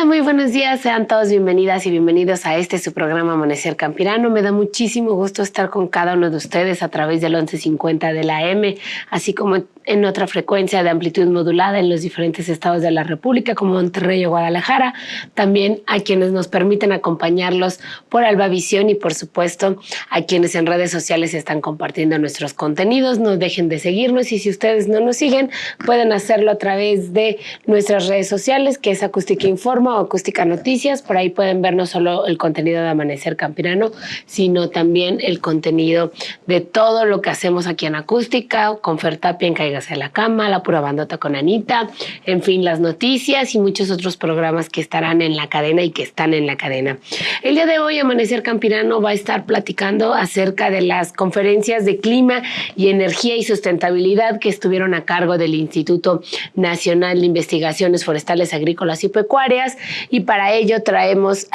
Hola, muy buenos días. Sean todos bienvenidas y bienvenidos a su programa Amanecer Campirano. Me da muchísimo gusto estar con cada uno de ustedes a través del 1150 de la M, así como en otra frecuencia de amplitud modulada en los diferentes estados de la República, como Monterrey o Guadalajara. También a quienes nos permiten acompañarlos por Albavisión y, por supuesto, a quienes en redes sociales están compartiendo nuestros contenidos. No dejen de seguirnos y si ustedes no nos siguen, pueden hacerlo a través de nuestras redes sociales, que es Acústica Informa o Acústica Noticias. Por ahí pueden ver no solo el contenido de Amanecer Campirano, sino también el contenido de todo lo que hacemos aquí en Acústica, con Fer Tapia en Cáigase a la Cama, La Pura Bandota con Anita, en fin, las noticias y muchos otros programas que estarán en la cadena y que están en la cadena. El día de hoy Amanecer Campirano va a estar platicando acerca de las conferencias de clima y energía y sustentabilidad que estuvieron a cargo del Instituto Nacional de Investigaciones Forestales, Agrícolas y Pecuarias, y para ello traemos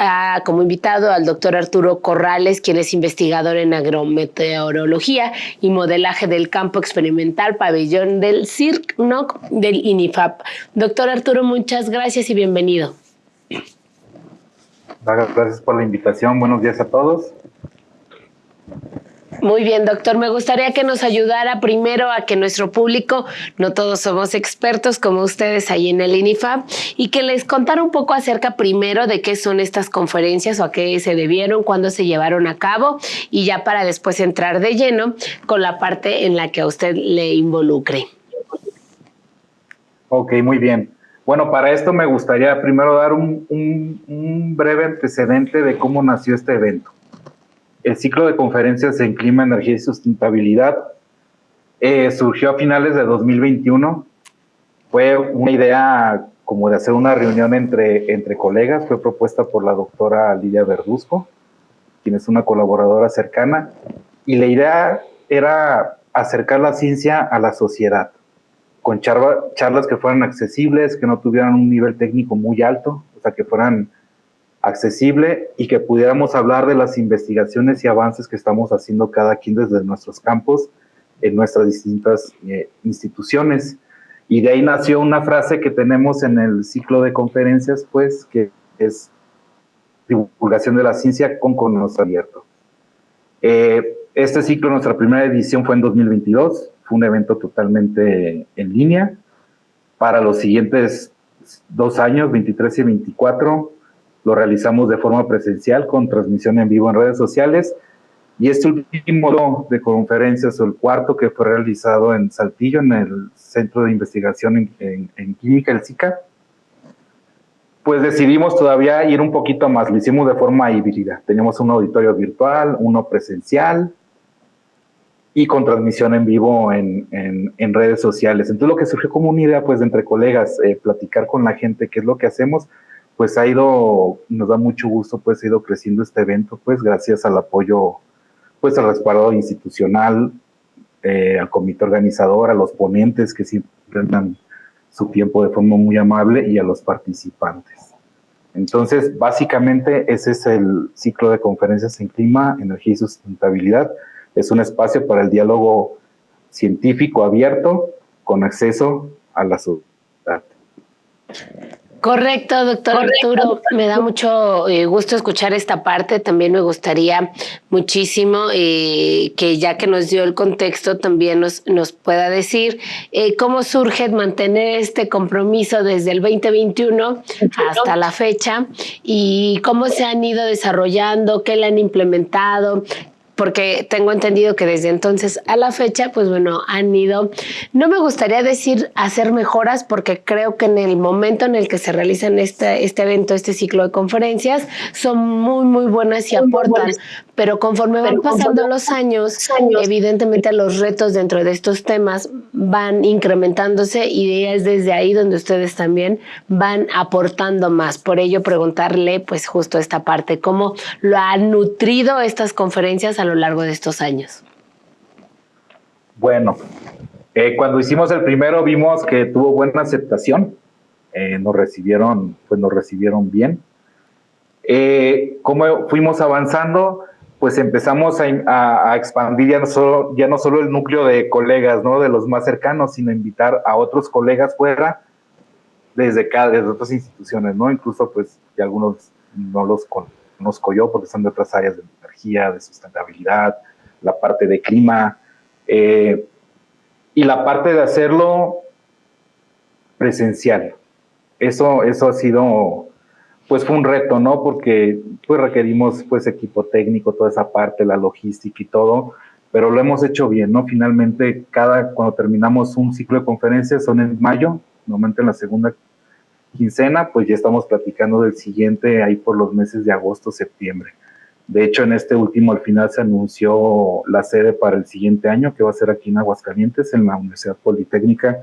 como invitado al doctor Arturo Corrales, quien es investigador en agrometeorología y modelaje del campo experimental pabellón del CIRCNOC del INIFAP. Doctor Arturo, muchas gracias y bienvenido. Gracias por la invitación. Buenos días a todos. Muy bien, doctor. Me gustaría que nos ayudara primero a que nuestro público, no todos somos expertos como ustedes ahí en el INIFAP, y que les contara un poco acerca primero de qué son estas conferencias o a qué se debieron, cuándo se llevaron a cabo, y ya para después entrar de lleno con la parte en la que a usted le involucre. Ok, muy bien. Bueno, para esto me gustaría primero dar un breve antecedente de cómo nació este evento. El ciclo de conferencias en clima, energía y sustentabilidad surgió a finales de 2021. Fue una idea como de hacer una reunión entre colegas. Fue propuesta por la doctora Lidia Verduzco, quien es una colaboradora cercana. Y la idea era acercar la ciencia a la sociedad, con charlas que fueran accesibles, que no tuvieran un nivel técnico muy alto, o sea, que fueran accesible y que pudiéramos hablar de las investigaciones y avances que estamos haciendo cada quien desde nuestros campos en nuestras distintas instituciones. Y de ahí nació una frase que tenemos en el ciclo de conferencias, pues, que es divulgación de la ciencia con conocimiento abierto. Este ciclo, nuestra primera edición fue en 2022, fue un evento totalmente en línea. Para los siguientes 2 años, 23 y 24, lo realizamos de forma presencial con transmisión en vivo en redes sociales, y este último de conferencias, o el cuarto, que fue realizado en Saltillo, en el Centro de Investigación en Química, el SICA, pues decidimos todavía ir un poquito más, lo hicimos de forma híbrida. Teníamos un auditorio virtual, uno presencial y con transmisión en vivo en redes sociales. Entonces lo que surgió como una idea, pues, de entre colegas, platicar con la gente qué es lo que hacemos, pues ha ido, nos da mucho gusto, pues ha ido creciendo este evento, pues gracias al apoyo, pues al respaldo institucional, al comité organizador, a los ponentes que siempre dan su tiempo de forma muy amable y a los participantes. Entonces, básicamente ese es el ciclo de conferencias en clima, energía y sustentabilidad. Es un espacio para el diálogo científico abierto con acceso a la sociedad. Correcto, doctor Arturo. Me da mucho gusto escuchar esta parte. También me gustaría muchísimo que, ya que nos dio el contexto, también nos pueda decir cómo surge mantener este compromiso desde el 2021 hasta la fecha y cómo se han ido desarrollando, qué le han implementado, porque tengo entendido que desde entonces a la fecha, pues bueno, han ido, no me gustaría decir hacer mejoras, porque creo que en el momento en el que se realizan este evento, este ciclo de conferencias, son muy, muy buenas y aportan, pero conforme van pasando los años, evidentemente los retos dentro de estos temas van incrementándose y es desde ahí donde ustedes también van aportando más. Por ello, preguntarle, pues justo esta parte, ¿cómo lo han nutrido estas conferencias a lo largo de estos años? Bueno, cuando hicimos el primero vimos que tuvo buena aceptación, nos recibieron bien. Como fuimos avanzando, pues empezamos a expandir ya no solo el núcleo de colegas, ¿no?, de los más cercanos, sino invitar a otros colegas fuera desde otras instituciones, ¿no? Incluso, pues, ya algunos no los conozco yo porque son de otras áreas de energía, de sustentabilidad, la parte de clima, y la parte de hacerlo presencial. Eso ha sido, pues fue un reto, ¿no? Porque pues requerimos pues equipo técnico, toda esa parte, la logística y todo, pero lo hemos hecho bien, ¿no? Finalmente, cuando terminamos un ciclo de conferencias, son en mayo, normalmente en la segunda quincena, pues ya estamos platicando del siguiente ahí por los meses de agosto, septiembre. De hecho, en este último, al final se anunció la sede para el siguiente año, que va a ser aquí en Aguascalientes, en la Universidad Politécnica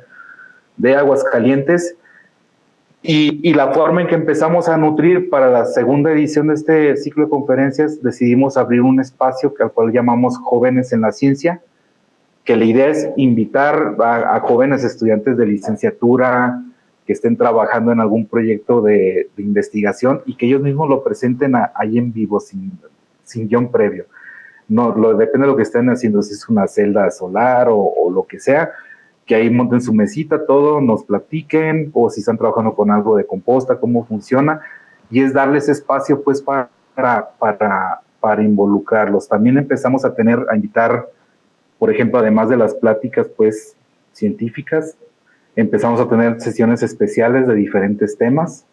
de Aguascalientes. Y la forma en que empezamos a nutrir para la segunda edición de este ciclo de conferencias, decidimos abrir un espacio al cual llamamos Jóvenes en la Ciencia, que la idea es invitar a jóvenes estudiantes de licenciatura que estén trabajando en algún proyecto de investigación y que ellos mismos lo presenten ahí en vivo, sin guión previo. No, depende de lo que estén haciendo, si es una celda solar o lo que sea, que ahí monten su mesita, todo, nos platiquen, o si están trabajando con algo de composta, cómo funciona, y es darles espacio pues para involucrarlos. También empezamos a invitar, por ejemplo, además de las pláticas pues científicas, empezamos a tener sesiones especiales de diferentes temas,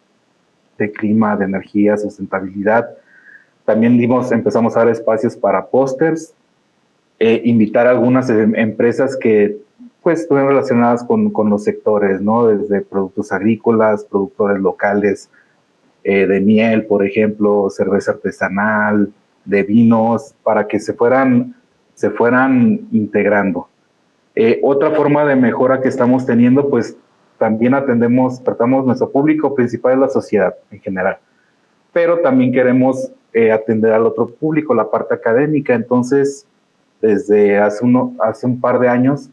de clima, de energía, sustentabilidad. También empezamos a dar espacios para pósters, invitar a algunas empresas que pues estuvieron relacionadas con los sectores, ¿no? Desde productos agrícolas, productores locales, de miel, por ejemplo, cerveza artesanal, de vinos, para que se fueran integrando. Otra forma de mejora que estamos teniendo, pues también tratamos nuestro público principal es la sociedad en general, pero también queremos atender al otro público, la parte académica. Entonces, desde hace un par de años,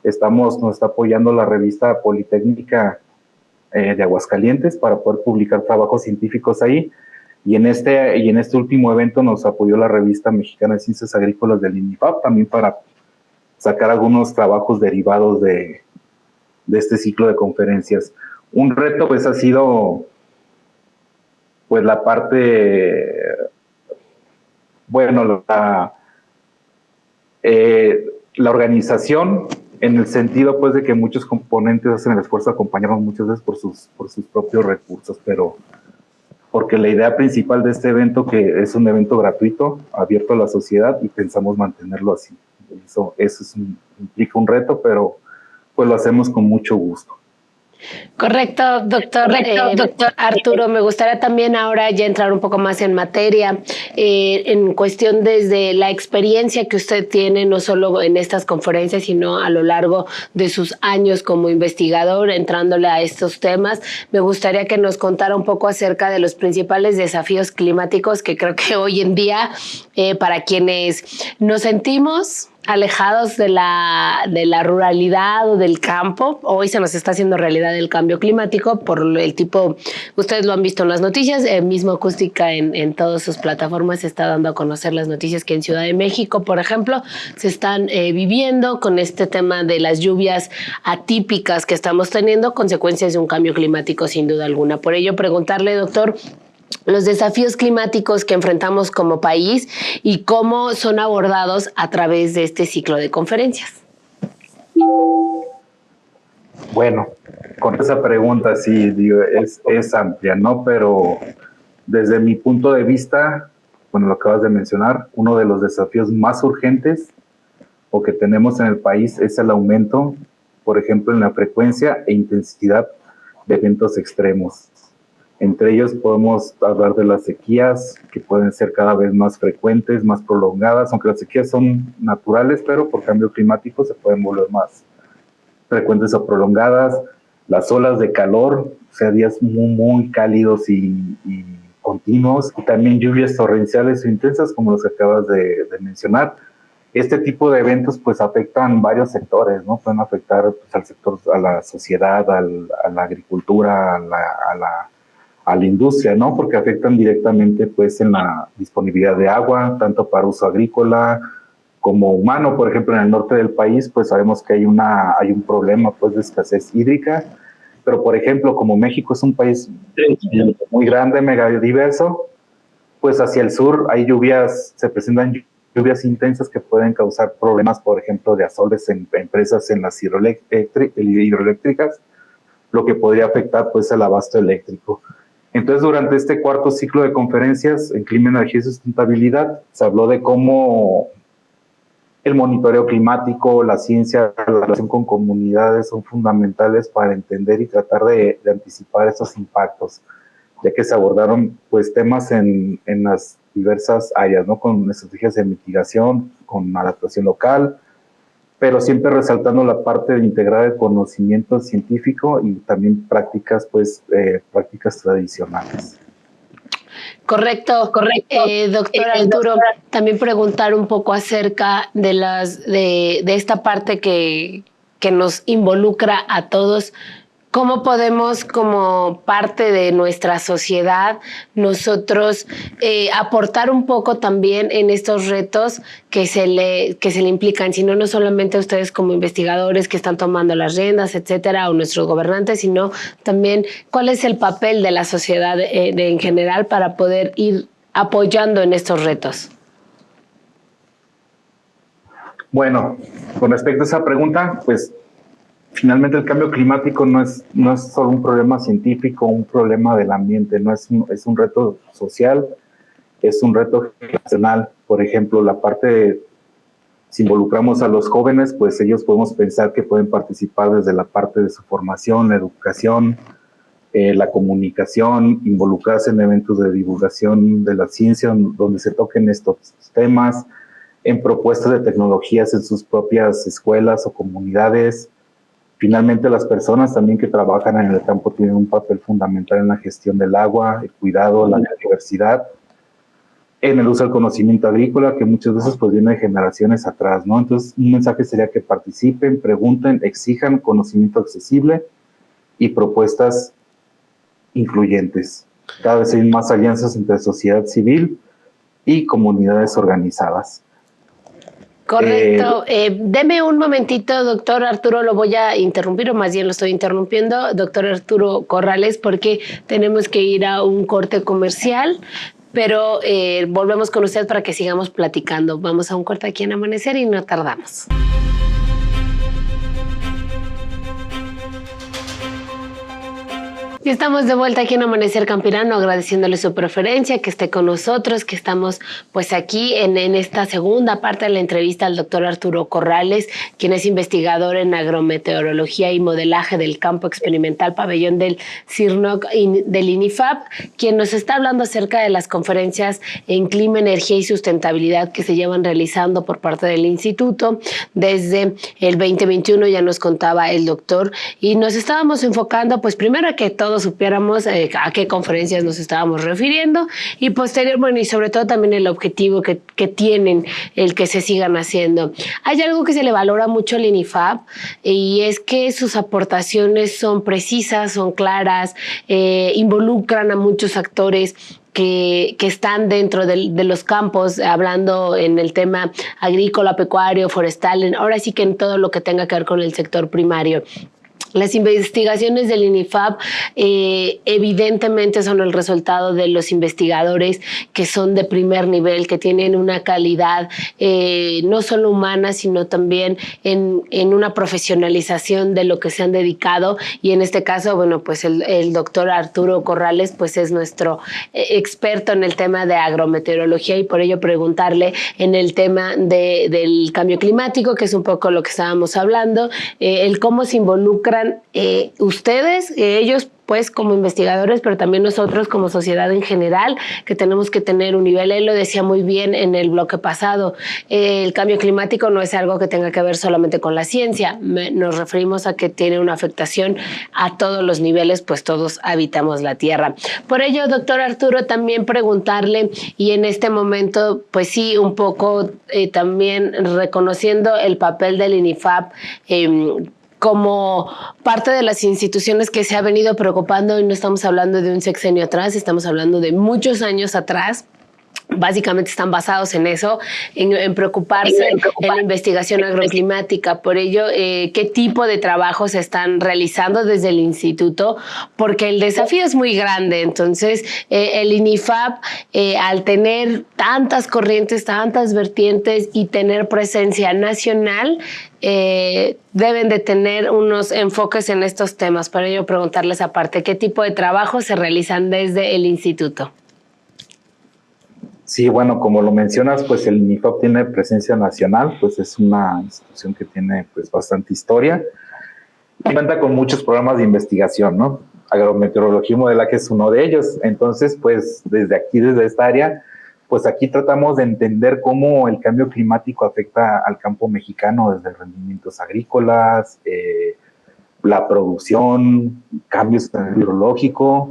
nos está apoyando la revista Politécnica de Aguascalientes para poder publicar trabajos científicos ahí. Y en este último evento nos apoyó la revista Mexicana de Ciencias Agrícolas del INIFAP también para sacar algunos trabajos derivados de este ciclo de conferencias. Un reto pues ha sido pues la parte, bueno, la organización, en el sentido pues de que muchos componentes hacen el esfuerzo de acompañarnos muchas veces por sus propios recursos, pero porque la idea principal de este evento, que es un evento gratuito, abierto a la sociedad, y pensamos mantenerlo así. Eso implica un reto, pero pues lo hacemos con mucho gusto. Correcto, doctor Arturo. Me gustaría también ahora ya entrar un poco más en materia, en cuestión desde la experiencia que usted tiene, no solo en estas conferencias, sino a lo largo de sus años como investigador, entrándole a estos temas. Me gustaría que nos contara un poco acerca de los principales desafíos climáticos que creo que hoy en día, para quienes nos sentimos alejados de la ruralidad o del campo, hoy se nos está haciendo realidad el cambio climático por el tipo, ustedes lo han visto en las noticias, mismo Acústica en todas sus plataformas está dando a conocer las noticias que en Ciudad de México, por ejemplo, se están viviendo con este tema de las lluvias atípicas que estamos teniendo, consecuencias de un cambio climático sin duda alguna. Por ello, preguntarle, doctor, los desafíos climáticos que enfrentamos como país y cómo son abordados a través de este ciclo de conferencias. Bueno, con esa pregunta sí, es amplia, ¿no? Pero desde mi punto de vista, bueno, lo acabas de mencionar, uno de los desafíos más urgentes o que tenemos en el país es el aumento, por ejemplo, en la frecuencia e intensidad de eventos extremos. Entre ellos podemos hablar de las sequías, que pueden ser cada vez más frecuentes, más prolongadas, aunque las sequías son naturales, pero por cambio climático se pueden volver más frecuentes o prolongadas. Las olas de calor, o sea, días muy, muy cálidos y continuos, y también lluvias torrenciales o intensas, como los que acabas de mencionar. Este tipo de eventos pues afectan varios sectores, ¿no? Pueden afectar pues, al sector, a la sociedad, a la agricultura, a la industria, ¿no? Porque afectan directamente pues en la disponibilidad de agua, tanto para uso agrícola como humano. Por ejemplo, en el norte del país pues sabemos que hay un problema pues de escasez hídrica, Pero, por ejemplo, como México es un país muy grande, mega diverso, pues hacia el sur hay se presentan lluvias intensas que pueden causar problemas, por ejemplo, de asoles en empresas en las hidroeléctricas, lo que podría afectar pues el abasto eléctrico. Entonces, durante este cuarto ciclo de conferencias en clima, energía y sustentabilidad, se habló de cómo el monitoreo climático, la ciencia, la relación con comunidades son fundamentales para entender y tratar de anticipar estos impactos, ya que se abordaron pues temas en las diversas áreas, ¿no? Con estrategias de mitigación, con adaptación local, pero siempre resaltando la parte de integrar el conocimiento científico y también prácticas tradicionales. Correcto. Doctor Arturo, también preguntar un poco acerca de esta parte que nos involucra a todos. ¿Cómo podemos, como parte de nuestra sociedad, nosotros aportar un poco también en estos retos que se le implican, sino no solamente a ustedes como investigadores que están tomando las riendas, etcétera, o nuestros gobernantes, sino también cuál es el papel de la sociedad en general para poder ir apoyando en estos retos? Bueno, con respecto a esa pregunta, pues finalmente el cambio climático no es solo un problema científico, un problema del ambiente, es un reto social, es un reto generacional. Por ejemplo, si involucramos a los jóvenes, pues ellos podemos pensar que pueden participar desde la parte de su formación, la educación, la comunicación, involucrarse en eventos de divulgación de la ciencia donde se toquen estos temas, en propuestas de tecnologías en sus propias escuelas o comunidades. Finalmente, las personas también que trabajan en el campo tienen un papel fundamental en la gestión del agua, el cuidado, la biodiversidad, en el uso del conocimiento agrícola, que muchas veces pues viene de generaciones atrás, ¿no? Entonces, un mensaje sería que participen, pregunten, exijan conocimiento accesible y propuestas incluyentes. Cada vez hay más alianzas entre sociedad civil y comunidades organizadas. Correcto. Deme un momentito, doctor Arturo, lo voy a interrumpir, o más bien lo estoy interrumpiendo, doctor Arturo Corrales, porque tenemos que ir a un corte comercial, pero volvemos con usted para que sigamos platicando. Vamos a un corte aquí en Amanecer y no tardamos. Y estamos de vuelta aquí en Amanecer Campirano, agradeciéndole su preferencia, que esté con nosotros, que estamos pues aquí en esta segunda parte de la entrevista al doctor Arturo Corrales, quien es investigador en agrometeorología y modelaje del campo experimental pabellón del CIRNOC del INIFAP, quien nos está hablando acerca de las conferencias en clima, energía y sustentabilidad que se llevan realizando por parte del instituto desde el 2021, ya nos contaba el doctor, y nos estábamos enfocando pues primero a que todos supiéramos a qué conferencias nos estábamos refiriendo y posterior, bueno, y sobre todo también el objetivo que tienen, el que se sigan haciendo. Hay algo que se le valora mucho al INIFAP y es que sus aportaciones son precisas, son claras, involucran a muchos actores que están dentro de los campos, hablando en el tema agrícola, pecuario, forestal, ahora sí que en todo lo que tenga que ver con el sector primario. Las investigaciones del INIFAP evidentemente son el resultado de los investigadores que son de primer nivel, que tienen una calidad no solo humana, sino también en una profesionalización de lo que se han dedicado. Y en este caso, bueno, pues el doctor Arturo Corrales pues es nuestro experto en el tema de agrometeorología y por ello preguntarle en el tema del cambio climático, que es un poco lo que estábamos hablando, el cómo se involucran ustedes, ellos pues como investigadores, pero también nosotros como sociedad en general, que tenemos que tener un nivel. Él lo decía muy bien en el bloque pasado, el cambio climático no es algo que tenga que ver solamente con la ciencia, nos referimos a que tiene una afectación a todos los niveles, pues todos habitamos la Tierra. Por ello, doctor Arturo, también preguntarle, y en este momento, pues sí, un poco también reconociendo el papel del INIFAP, como parte de las instituciones que se ha venido preocupando, y no estamos hablando de un sexenio atrás, estamos hablando de muchos años atrás, básicamente están basados en eso, en preocuparse en la investigación agroclimática. Por ello, ¿qué tipo de trabajos se están realizando desde el instituto? Porque el desafío es muy grande. Entonces, el INIFAP, al tener tantas corrientes, tantas vertientes y tener presencia nacional, deben de tener unos enfoques en estos temas. Para ello, preguntarles aparte, ¿qué tipo de trabajos se realizan desde el instituto? Sí, bueno, como lo mencionas, pues el INIFAP tiene presencia nacional, pues es una institución que tiene pues bastante historia y cuenta con muchos programas de investigación, ¿no? Agrometeorología y modelaje es uno de ellos. Entonces, pues desde aquí, desde esta área, pues aquí tratamos de entender cómo el cambio climático afecta al campo mexicano, desde rendimientos agrícolas, la producción, cambios en el hidrológico,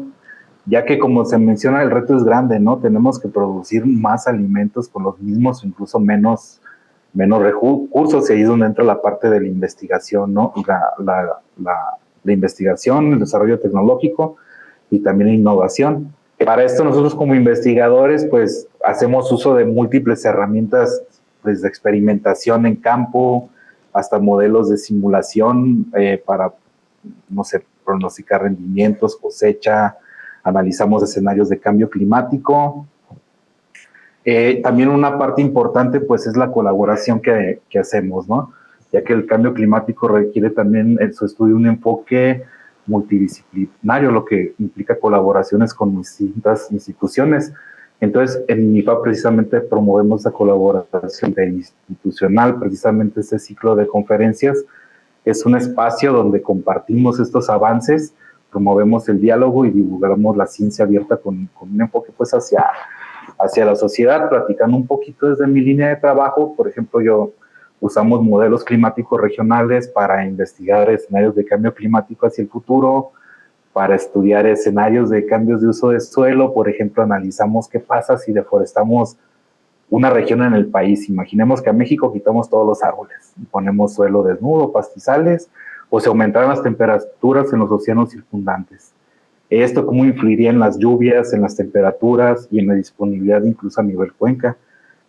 ya que como se menciona el reto es grande, ¿no? Tenemos que producir más alimentos con los mismos o incluso menos recursos, y ahí es donde entra la parte de la investigación, ¿no? La investigación, el desarrollo tecnológico y también la innovación. Para esto nosotros como investigadores pues hacemos uso de múltiples herramientas desde experimentación en campo hasta modelos de simulación para, no sé, pronosticar rendimientos, cosecha, analizamos escenarios de cambio climático. También una parte importante pues es la colaboración que hacemos, ¿no? Ya que el cambio climático requiere también en su estudio un enfoque multidisciplinario, lo que implica colaboraciones con distintas instituciones. Entonces, en MIFA precisamente promovemos la colaboración interinstitucional, precisamente este ciclo de conferencias es un espacio donde compartimos estos avances, promovemos el diálogo y divulgamos la ciencia abierta con un enfoque pues hacia la sociedad, platicando un poquito desde mi línea de trabajo. Por ejemplo, yo usamos modelos climáticos regionales para investigar escenarios de cambio climático hacia el futuro, para estudiar escenarios de cambios de uso de suelo. Por ejemplo, analizamos qué pasa si deforestamos una región en el país. Imaginemos que a México quitamos todos los árboles y ponemos suelo desnudo, pastizales, o se aumentaran las temperaturas en los océanos circundantes. Esto cómo influiría en las lluvias, en las temperaturas y en la disponibilidad incluso a nivel cuenca.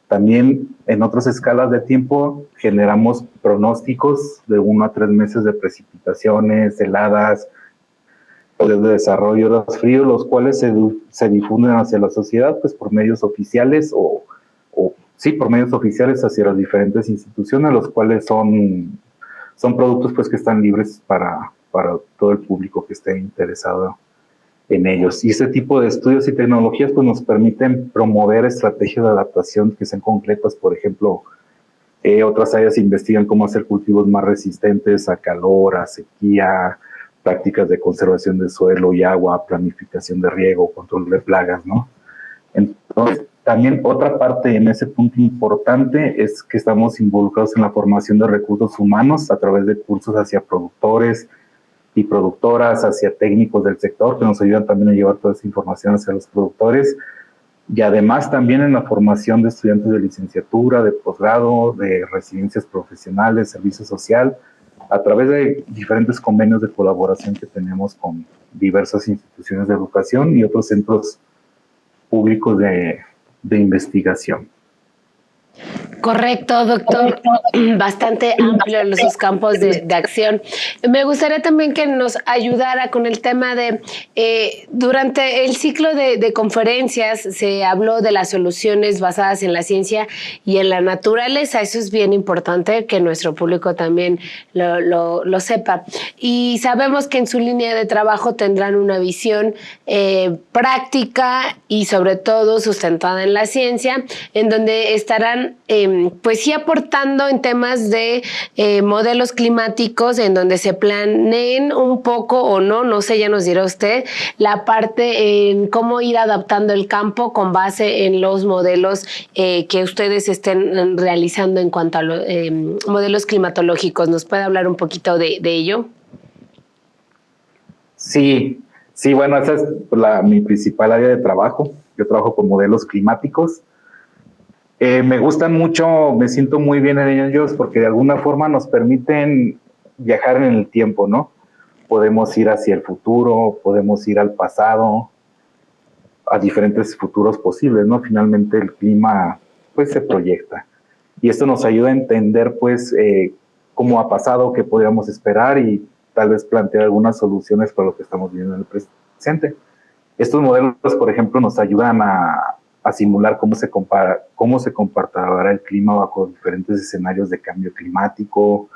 También en otras escalas de tiempo generamos pronósticos de 1 a 3 meses de precipitaciones, heladas, de desarrollo de los fríos, los cuales se difunden hacia la sociedad pues por medios oficiales sí, por medios oficiales hacia las diferentes instituciones, los cuales son productos pues que están libres para todo el público que esté interesado en ellos. Y este tipo de estudios y tecnologías pues nos permiten promover estrategias de adaptación que sean concretas. Por ejemplo, otras áreas investigan cómo hacer cultivos más resistentes a calor, a sequía, prácticas de conservación de suelo y agua, planificación de riego, control de plagas, ¿no? Entonces, también otra parte en ese punto importante es que estamos involucrados en la formación de recursos humanos a través de cursos hacia productores y productoras, hacia técnicos del sector que nos ayudan también a llevar toda esa información hacia los productores, y además también en la formación de estudiantes de licenciatura, de posgrado, de residencias profesionales, servicio social, a través de diferentes convenios de colaboración que tenemos con diversas instituciones de educación y otros centros públicos de investigación. Correcto, doctor. Bastante amplio los campos de acción. Me gustaría también que nos ayudara con el tema de, durante el ciclo de conferencias se habló de las soluciones basadas en la ciencia y en la naturaleza. Eso es bien importante que nuestro público también lo sepa. Y sabemos que en su línea de trabajo tendrán una visión práctica y sobre todo sustentada en la ciencia, en donde estarán pues sí aportando en temas de modelos climáticos, en donde se planeen un poco o no sé, ya nos dirá usted, la parte en cómo ir adaptando el campo con base en los modelos que ustedes estén realizando en cuanto a los modelos climatológicos. ¿Nos puede hablar un poquito de ello? Sí, bueno, esa es mi principal área de trabajo. Yo trabajo con modelos climáticos. Me gustan mucho, me siento muy bien en ellos porque de alguna forma nos permiten viajar en el tiempo, ¿no? Podemos ir hacia el futuro, podemos ir al pasado, a diferentes futuros posibles, ¿no? Finalmente el clima pues se proyecta. Y esto nos ayuda a entender pues cómo ha pasado, qué podríamos esperar y tal vez plantear algunas soluciones para lo que estamos viviendo en el presente. Estos modelos, por ejemplo, nos ayudan a simular cómo se comportará el clima bajo diferentes escenarios de cambio climático,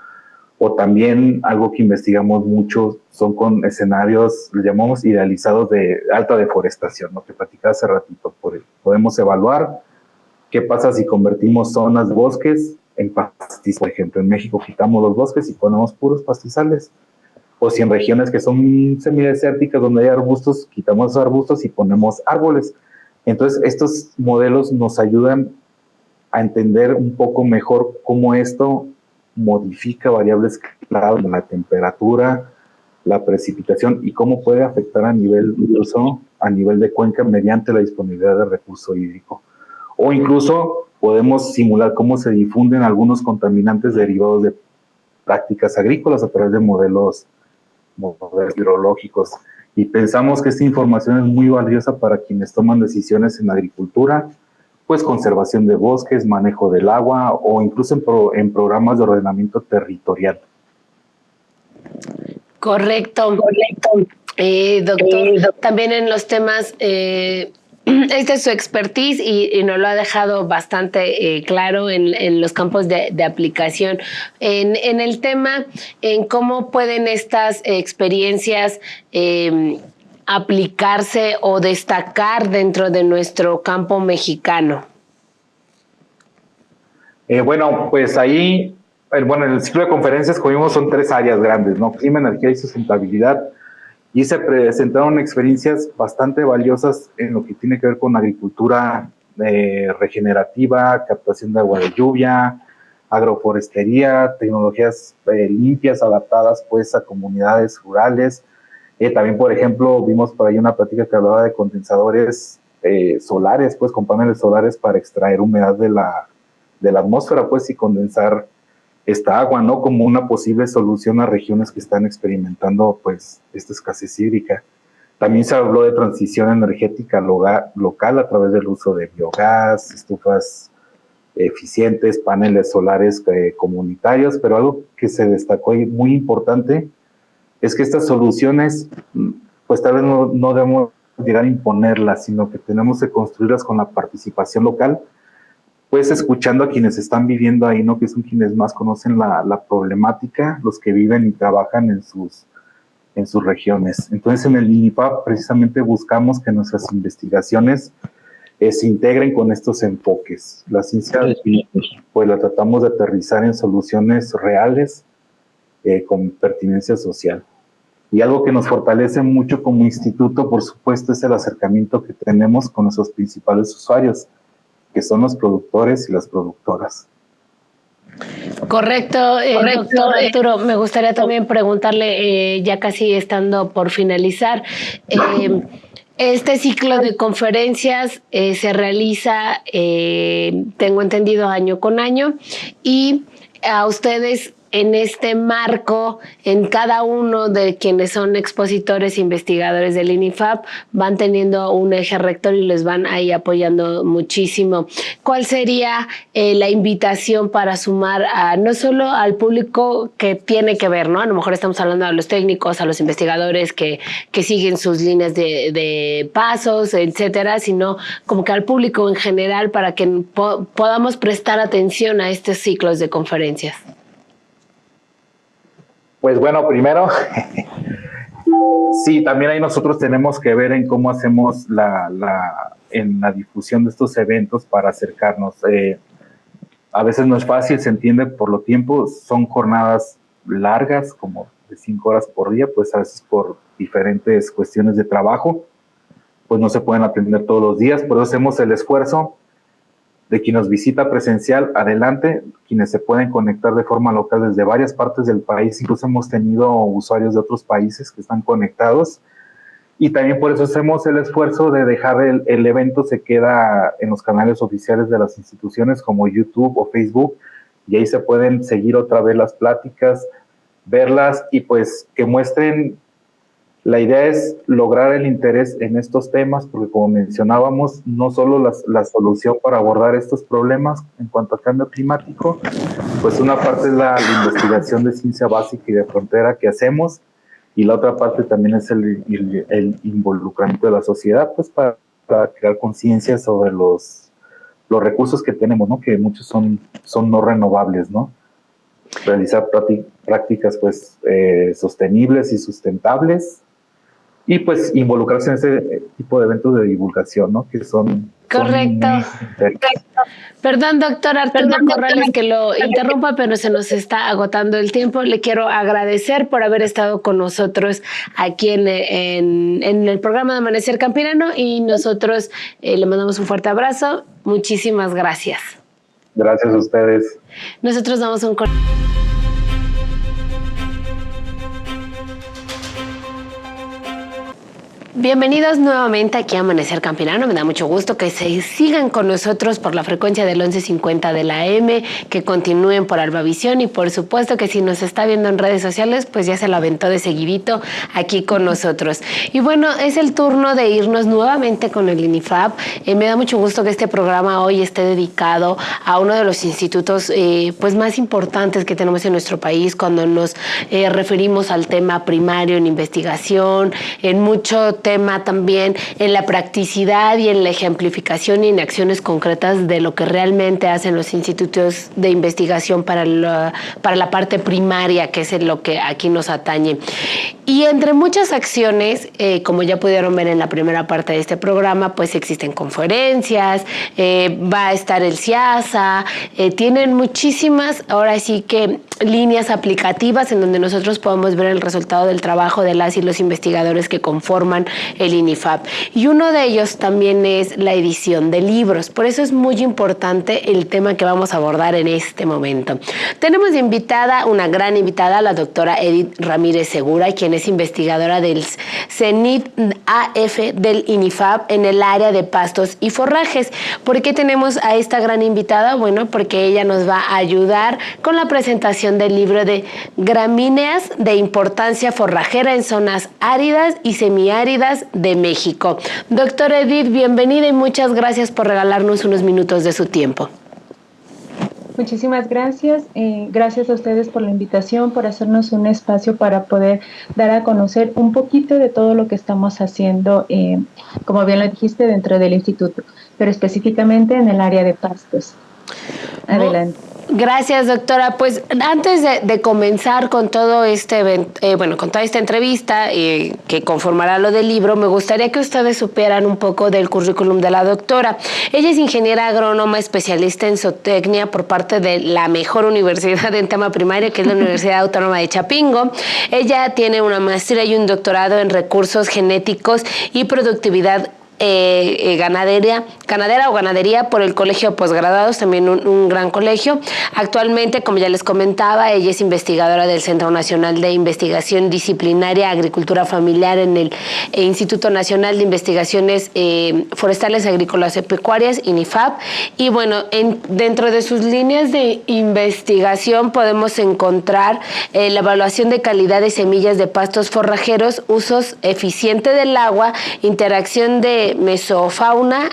o también algo que investigamos mucho son con escenarios, le llamamos idealizados de alta deforestación, lo que platicaba hace ratito. Podemos evaluar qué pasa si convertimos zonas de bosques en pastizales. Por ejemplo, en México quitamos los bosques y ponemos puros pastizales. O si en regiones que son semidesérticas donde hay arbustos, quitamos esos arbustos y ponemos árboles. Entonces, estos modelos nos ayudan a entender un poco mejor cómo esto modifica variables clave en la temperatura, la precipitación y cómo puede afectar incluso a nivel de cuenca mediante la disponibilidad de recurso hídrico. O incluso podemos simular cómo se difunden algunos contaminantes derivados de prácticas agrícolas a través de modelos hidrológicos. Y pensamos que esta información es muy valiosa para quienes toman decisiones en agricultura, pues conservación de bosques, manejo del agua o incluso en programas de ordenamiento territorial. Correcto. Doctor, también en los temas, esta es su expertise y nos lo ha dejado bastante claro en los campos de aplicación. En el tema, en cómo pueden estas experiencias aplicarse o destacar dentro de nuestro campo mexicano. Bueno, pues ahí, en el ciclo de conferencias como vimos son 3 áreas grandes, ¿no? Clima, energía y sustentabilidad. Y se presentaron experiencias bastante valiosas en lo que tiene que ver con agricultura regenerativa, captación de agua de lluvia, agroforestería, tecnologías limpias, adaptadas pues a comunidades rurales. También, por ejemplo, vimos por ahí una plática que hablaba de condensadores solares, pues con paneles solares para extraer humedad de la atmósfera, pues, y condensar esta agua, ¿no? Como una posible solución a regiones que están experimentando, pues, esta escasez hídrica. También se habló de transición energética local a través del uso de biogás, estufas eficientes, paneles solares comunitarios, pero algo que se destacó y muy importante es que estas soluciones, pues tal vez no debemos llegar a imponerlas, sino que tenemos que construirlas con la participación local, pues escuchando a quienes están viviendo ahí, ¿no? Que son quienes más conocen la problemática, los que viven y trabajan en sus regiones. Entonces en el INIFAP precisamente buscamos que nuestras investigaciones se integren con estos enfoques. La ciencia pues la tratamos de aterrizar en soluciones reales con pertinencia social. Y algo que nos fortalece mucho como instituto, por supuesto, es el acercamiento que tenemos con nuestros principales usuarios, que son los productores y las productoras. Correcto, doctor Arturo. Me gustaría también preguntarle, ya casi estando por finalizar, este ciclo de conferencias se realiza, tengo entendido, año con año, y a ustedes en este marco, en cada uno de quienes son expositores e investigadores del INIFAP, van teniendo un eje rector y les van ahí apoyando muchísimo. ¿Cuál sería la invitación para sumar no solo al público que tiene que ver, ¿no? A lo mejor estamos hablando a los técnicos, a los investigadores que siguen sus líneas de pasos, etcétera, sino como que al público en general para que podamos prestar atención a estos ciclos de conferencias? Pues bueno, primero, sí, también ahí nosotros tenemos que ver en cómo hacemos en la difusión de estos eventos para acercarnos. A veces no es fácil, se entiende por lo tiempo, son jornadas largas, como de 5 horas por día, pues a veces por diferentes cuestiones de trabajo, pues no se pueden atender todos los días, por eso hacemos el esfuerzo de quien nos visita presencial, adelante, quienes se pueden conectar de forma local desde varias partes del país, incluso hemos tenido usuarios de otros países que están conectados, y también por eso hacemos el esfuerzo de dejar el evento, se queda en los canales oficiales de las instituciones como YouTube o Facebook, y ahí se pueden seguir otra vez las pláticas, verlas, y pues que muestren La idea es lograr el interés en estos temas, porque como mencionábamos, no solo la solución para abordar estos problemas en cuanto a cambio climático, pues una parte es la investigación de ciencia básica y de frontera que hacemos, y la otra parte también es el involucramiento de la sociedad, pues para crear conciencia sobre los recursos que tenemos, ¿no? Que muchos son no renovables, ¿no? Realizar prácticas pues sostenibles y sustentables, y pues involucrarse en ese tipo de eventos de divulgación, ¿no? Que son Correcto. Perdón, doctor Arturo Corrales, que lo interrumpa, pero se nos está agotando el tiempo. Le quiero agradecer por haber estado con nosotros aquí en el programa de Amanecer Campirano, y nosotros le mandamos un fuerte abrazo. Muchísimas gracias. Gracias a ustedes. Nosotros damos un Bienvenidos nuevamente aquí a Amanecer Campirano. Me da mucho gusto que se sigan con nosotros por la frecuencia del 1150 de la AM, que continúen por Albavisión, y por supuesto que si nos está viendo en redes sociales, pues ya se lo aventó de seguidito aquí con nosotros. Y bueno, es el turno de irnos nuevamente con el INIFAP. Me da mucho gusto que este programa hoy esté dedicado a uno de los institutos pues más importantes que tenemos en nuestro país cuando nos referimos al tema primario en investigación, en mucho tema también en la practicidad y en la ejemplificación y en acciones concretas de lo que realmente hacen los institutos de investigación para la parte primaria, que es lo que aquí nos atañe. Y entre muchas acciones, como ya pudieron ver en la primera parte de este programa, pues existen conferencias, va a estar el CIASA, tienen muchísimas, ahora sí que líneas aplicativas en donde nosotros podemos ver el resultado del trabajo de las y los investigadores que conforman el INIFAP. Y uno de ellos también es la edición de libros. Por eso es muy importante el tema que vamos a abordar en este momento. Tenemos de invitada, una gran invitada, la doctora Edith Ramírez Segura, quien es investigadora del CENIT-AF del INIFAP en el área de pastos y forrajes. ¿Por qué tenemos a esta gran invitada? Bueno, porque ella nos va a ayudar con la presentación del libro de Gramíneas de importancia forrajera en zonas áridas y semiáridas de México. Doctora Edith, bienvenida y muchas gracias por regalarnos unos minutos de su tiempo. Muchísimas gracias. Gracias a ustedes por la invitación, por hacernos un espacio para poder dar a conocer un poquito de todo lo que estamos haciendo, como bien lo dijiste, dentro del instituto, pero específicamente en el área de pastos. Adelante. Gracias, doctora. Pues antes de comenzar con todo este evento, con toda esta entrevista que conformará lo del libro, me gustaría que ustedes supieran un poco del currículum de la doctora. Ella es ingeniera agrónoma, especialista en zootecnia por parte de la mejor universidad en tema primario, que es la Universidad Autónoma de Chapingo. Ella tiene una maestría y un doctorado en recursos genéticos y productividad ganadería por el Colegio de Posgraduados, también un gran colegio. Actualmente, como ya les comentaba, ella es investigadora del Centro Nacional de Investigación Disciplinaria Agricultura Familiar en el Instituto Nacional de Investigaciones Forestales, Agrícolas y Pecuarias, INIFAP. Y bueno, dentro de sus líneas de investigación podemos encontrar la evaluación de calidad de semillas de pastos forrajeros, usos eficiente del agua, interacción de mesofauna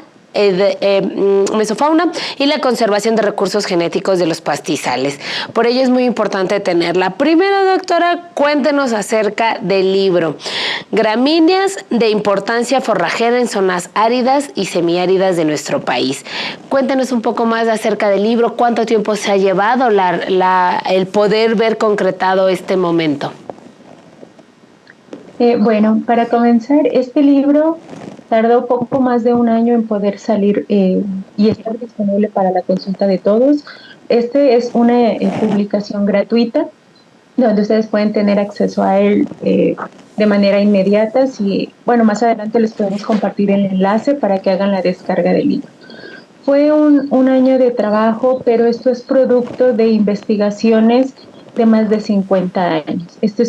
y la conservación de recursos genéticos de los pastizales. Por ello es muy importante tenerla. Primero, doctora, cuéntenos acerca del libro Gramíneas de importancia forrajera en zonas áridas y semiáridas de nuestro país. Cuéntenos un poco más acerca del libro, cuánto tiempo se ha llevado el poder ver concretado este momento. Bueno, para comenzar, este libro tardó poco más de un año en poder salir y estar disponible para la consulta de todos. Este es una publicación gratuita donde ustedes pueden tener acceso a él de manera inmediata. Más adelante les podemos compartir el enlace para que hagan la descarga del libro. Fue un año de trabajo, pero esto es producto de investigaciones de más de 50 años. Este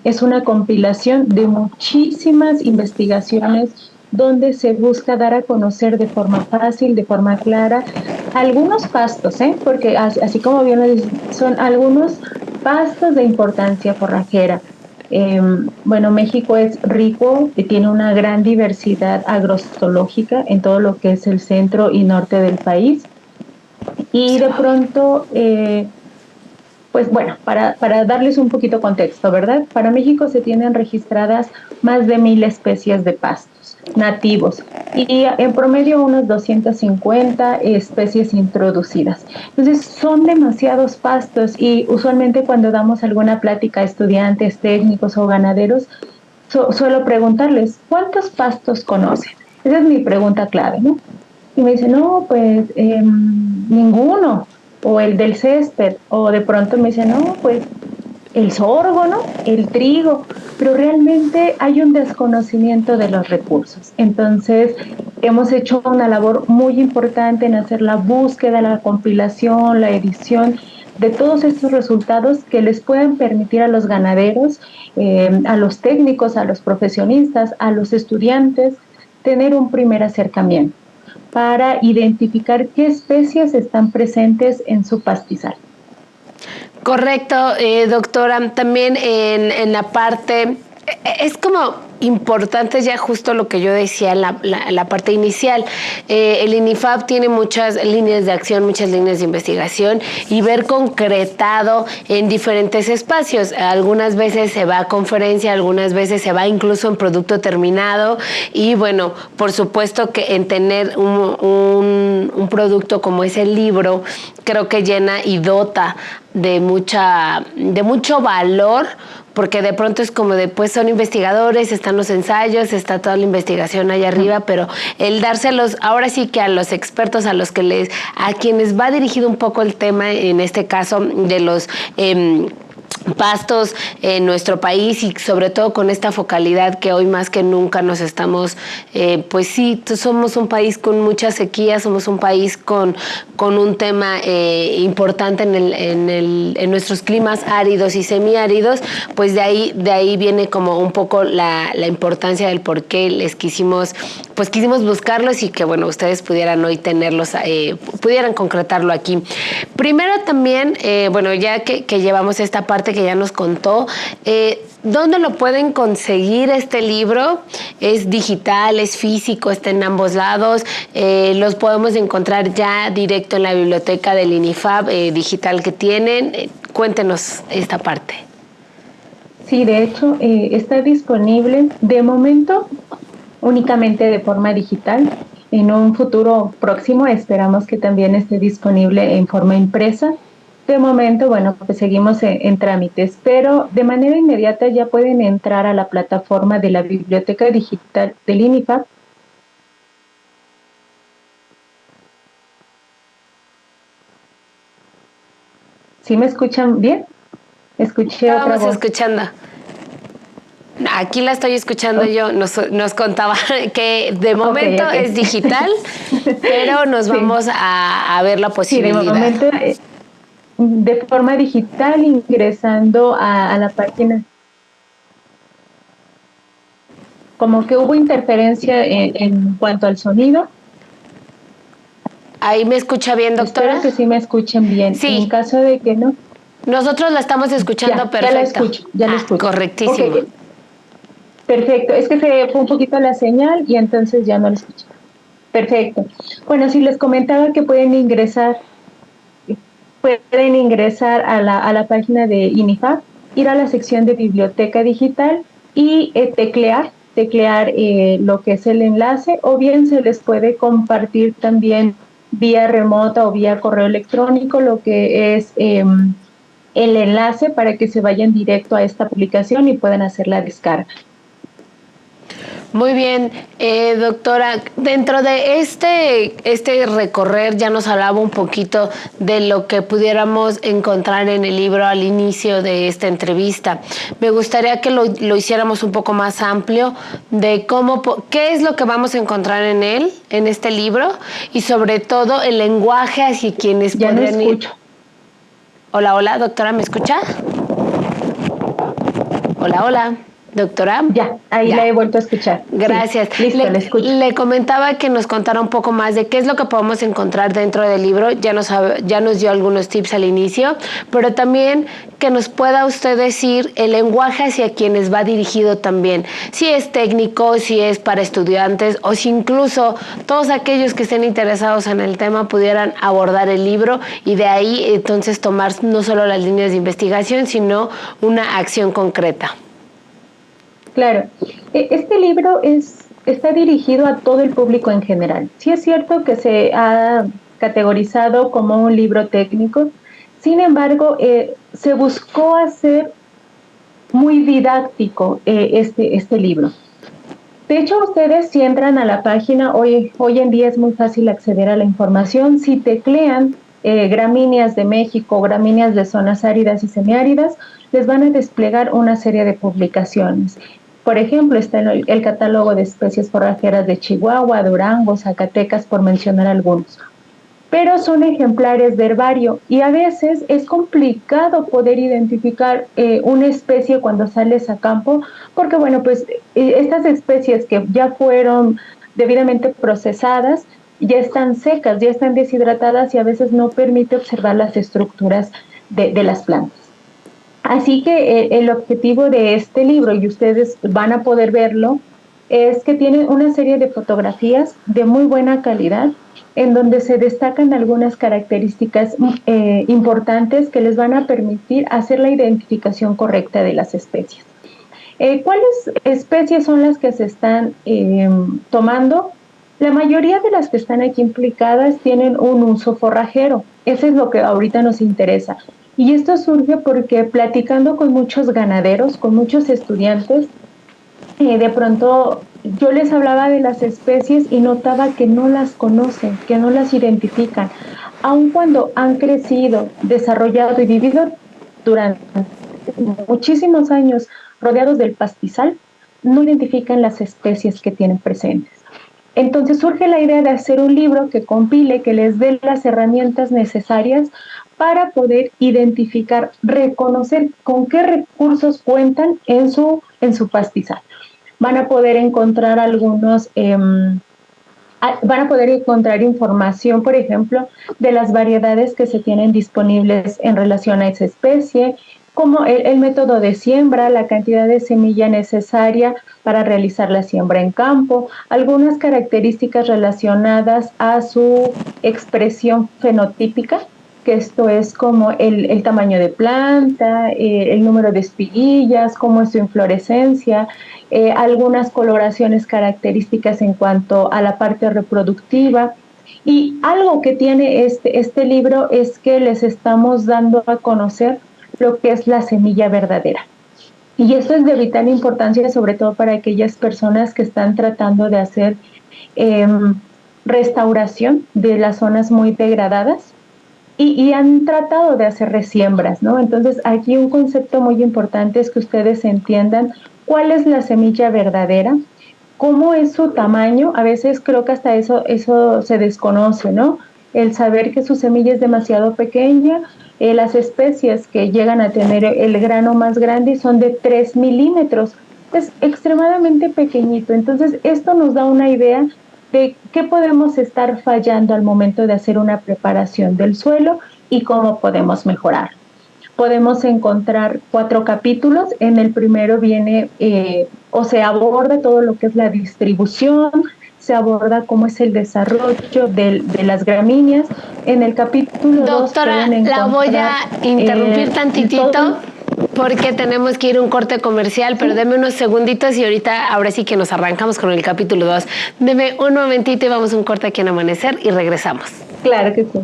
es una compilación de muchísimas investigaciones donde se busca dar a conocer de forma fácil, de forma clara, algunos pastos, porque así como bien lo dicen, son algunos pastos de importancia forrajera. Bueno, México es rico y tiene una gran diversidad agroecológica en todo lo que es el centro y norte del país. Y de pronto, pues bueno, para darles un poquito contexto, ¿verdad? Para México se tienen registradas más de 1,000 especies de pastos nativos y en promedio unas 250 especies introducidas. Entonces son demasiados pastos y usualmente cuando damos alguna plática a estudiantes, técnicos o ganaderos, suelo preguntarles, ¿cuántos pastos conocen? Esa es mi pregunta clave, ¿no? Y me dicen, no, pues ninguno, o el del césped, o de pronto me dicen, no, pues el sorgo, ¿no? El trigo, pero realmente hay un desconocimiento de los recursos. Entonces, hemos hecho una labor muy importante en hacer la búsqueda, la compilación, la edición de todos estos resultados que les puedan permitir a los ganaderos, a los técnicos, a los profesionistas, a los estudiantes, tener un primer acercamiento para identificar qué especies están presentes en su pastizal. Correcto, doctora. También en la parte, es como importante ya justo lo que yo decía en la parte inicial. El INIFAP tiene muchas líneas de acción, muchas líneas de investigación y ver concretado en diferentes espacios. Algunas veces se va a conferencia, algunas veces se va incluso en producto terminado y bueno, por supuesto que en tener un producto como es el libro, creo que llena y dota de mucho valor, porque de pronto es como después son investigadores, están los ensayos, está toda la investigación allá arriba, pero el dárselos ahora sí que a los expertos, a quienes va dirigido un poco el tema, en este caso de los pastos en nuestro país y sobre todo con esta focalidad que hoy más que nunca nos estamos, pues sí, somos un país con mucha sequía, somos un país con un tema importante en nuestros climas áridos y semiáridos, pues de ahí viene como un poco la importancia del por qué quisimos buscarlos y que bueno, ustedes pudieran hoy tenerlos, pudieran concretarlo aquí. Primero también, bueno, ya que llevamos esta parte que ya nos contó, ¿dónde lo pueden conseguir este libro? ¿Es digital, es físico, está en ambos lados? ¿Los podemos encontrar ya directo en la biblioteca del INIFAP digital que tienen? Cuéntenos esta parte. Sí, de hecho, está disponible de momento únicamente de forma digital. En un futuro próximo esperamos que también esté disponible en forma impresa. De momento, bueno, pues seguimos en trámites, pero de manera inmediata ya pueden entrar a la plataforma de la Biblioteca Digital del INIFAP. ¿Sí me escuchan bien? Escuché otra voz. Estamos escuchando. Aquí la estoy escuchando yo, nos contaba que de momento okay. Es digital, pero nos vamos a ver la posibilidad. Sí, de momento de forma digital ingresando a la página. Como que hubo interferencia en cuanto al sonido. ¿Ahí me escucha bien, doctora? Espero que sí me escuchen bien. Sí. En caso de que no. Nosotros la estamos escuchando perfecto. Ya la escucho. Correctísimo. Okay. Perfecto, es que se fue un poquito la señal y entonces ya no la escuché. Perfecto. Bueno, si les comentaba que pueden ingresar a la página de INIFAP, ir a la sección de Biblioteca Digital y teclear lo que es el enlace, o bien se les puede compartir también vía remota o vía correo electrónico lo que es el enlace para que se vayan directo a esta publicación y puedan hacer la descarga. Muy bien, doctora, dentro de este recorrer ya nos hablaba un poquito de lo que pudiéramos encontrar en el libro al inicio de esta entrevista. Me gustaría que lo hiciéramos un poco más amplio de qué es lo que vamos a encontrar en este libro y sobre todo el lenguaje hacia quienes ya podrían no escucho. Hola, doctora, ¿me escucha? Hola. Doctora. Ya, ahí la he vuelto a escuchar. Gracias. Sí, listo, la escucho. Le comentaba que nos contara un poco más de qué es lo que podemos encontrar dentro del libro. Ya nos dio algunos tips al inicio, pero también que nos pueda usted decir el lenguaje hacia quienes va dirigido también. Si es técnico, si es para estudiantes o si incluso todos aquellos que estén interesados en el tema pudieran abordar el libro y de ahí entonces tomar no solo las líneas de investigación, sino una acción concreta. Claro, este libro está dirigido a todo el público en general. Sí es cierto que se ha categorizado como un libro técnico, sin embargo, se buscó hacer muy didáctico este libro. De hecho, ustedes si entran a la página, hoy en día es muy fácil acceder a la información. Si teclean gramíneas de México, gramíneas de zonas áridas y semiáridas, les van a desplegar una serie de publicaciones. Por ejemplo, está el catálogo de especies forrajeras de Chihuahua, Durango, Zacatecas, por mencionar algunos. Pero son ejemplares de herbario y a veces es complicado poder identificar una especie cuando sales a campo, porque bueno, pues estas especies que ya fueron debidamente procesadas, ya están secas, ya están deshidratadas y a veces no permite observar las estructuras de las plantas. Así que el objetivo de este libro, y ustedes van a poder verlo, es que tiene una serie de fotografías de muy buena calidad, en donde se destacan algunas características importantes que les van a permitir hacer la identificación correcta de las especies. ¿Cuáles especies son las que se están tomando? La mayoría de las que están aquí implicadas tienen un uso forrajero. Eso es lo que ahorita nos interesa. Y esto surge porque platicando con muchos ganaderos, con muchos estudiantes, de pronto yo les hablaba de las especies y notaba que no las conocen, que no las identifican. Aun cuando han crecido, desarrollado y vivido durante muchísimos años rodeados del pastizal, no identifican las especies que tienen presentes. Entonces surge la idea de hacer un libro que compile, que les dé las herramientas necesarias para poder identificar, reconocer con qué recursos cuentan en su pastizal. Van a poder encontrar van a poder encontrar información, por ejemplo, de las variedades que se tienen disponibles en relación a esa especie, como el método de siembra, la cantidad de semilla necesaria para realizar la siembra en campo, algunas características relacionadas a su expresión fenotípica, que esto es como el tamaño de planta, el número de espiguillas, cómo es su inflorescencia, algunas coloraciones características en cuanto a la parte reproductiva. Y algo que tiene este libro es que les estamos dando a conocer lo que es la semilla verdadera. Y esto es de vital importancia, sobre todo para aquellas personas que están tratando de hacer restauración de las zonas muy degradadas y han tratado de hacer resiembras, ¿no? Entonces, aquí un concepto muy importante es que ustedes entiendan cuál es la semilla verdadera, cómo es su tamaño. A veces creo que hasta eso se desconoce, ¿no? El saber que su semilla es demasiado pequeña. Las especies que llegan a tener el grano más grande son de 3 milímetros. Es extremadamente pequeñito. Entonces, esto nos da una idea de qué podemos estar fallando al momento de hacer una preparación del suelo y cómo podemos mejorar. Podemos encontrar 4 capítulos. En el primero viene o se aborda todo lo que es la distribución, se aborda cómo es el desarrollo de las gramíneas. En el capítulo 2... Doctora, la voy a interrumpir tantitito porque tenemos que ir a un corte comercial, pero deme unos segunditos y ahora sí que nos arrancamos con el capítulo 2. Deme un momentito y vamos a un corte aquí en Amanecer y regresamos. Claro que sí.